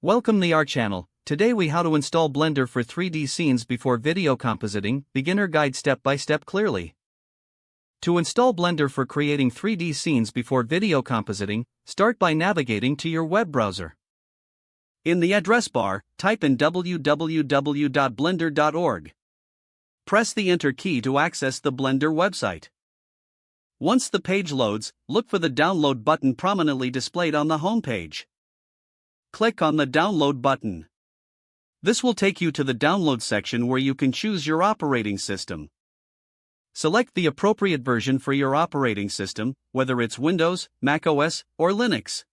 Welcome to our channel. Today we how to install Blender for 3D scenes before video compositing, beginner guide step by step clearly. To install Blender for creating 3D scenes before video compositing, start by navigating to your web browser. In the address bar, type in www.blender.org. Press the Enter key to access the Blender website. Once the page loads, look for the download button prominently displayed on the home page. Click on the download button. This will take you to the download section where you can choose your operating system. Select the appropriate version for your operating system, whether it's Windows, Mac OS, or Linux.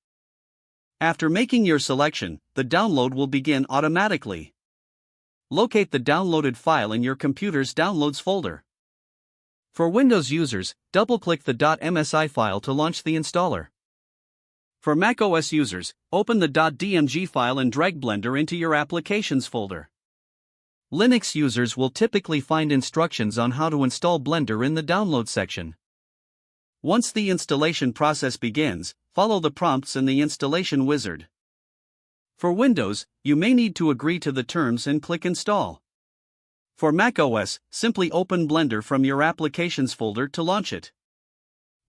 After making your selection, the download will begin automatically. Locate the downloaded file in your computer's Downloads folder. For Windows users, double-click the .msi file to launch the installer. For Mac OS users, open the .dmg file and drag Blender into your Applications folder. Linux users will typically find instructions on how to install Blender in the Download section. Once the installation process begins, follow the prompts in the installation wizard. For Windows, you may need to agree to the terms and click Install. For Mac OS, simply open Blender from your Applications folder to launch it.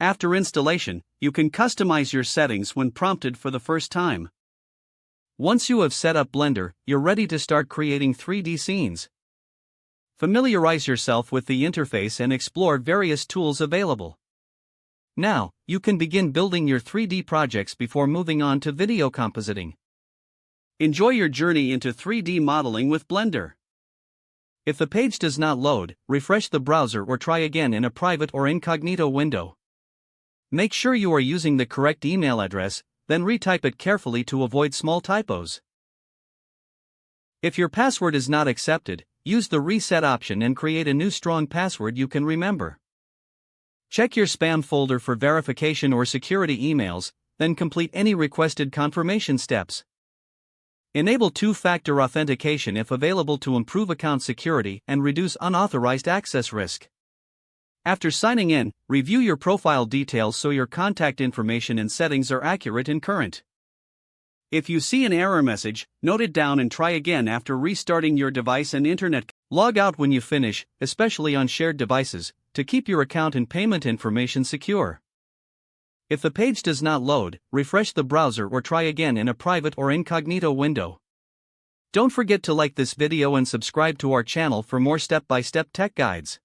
After installation, you can customize your settings when prompted for the first time. Once you have set up Blender, you're ready to start creating 3D scenes. Familiarize yourself with the interface and explore various tools available. Now, you can begin building your 3D projects before moving on to video compositing. Enjoy your journey into 3D modeling with Blender. If the page does not load, refresh the browser or try again in a private or incognito window. Make sure you are using the correct email address, then retype it carefully to avoid small typos. If your password is not accepted, use the reset option and create a new strong password you can remember. Check your spam folder for verification or security emails, then complete any requested confirmation steps. Enable two-factor authentication if available to improve account security and reduce unauthorized access risk. After signing in, review your profile details so your contact information and settings are accurate and current. If you see an error message, note it down and try again after restarting your device and internet. Log out when you finish, especially on shared devices, to keep your account and payment information secure. If the page does not load, refresh the browser or try again in a private or incognito window. Don't forget to like this video and subscribe to our channel for more step-by-step tech guides.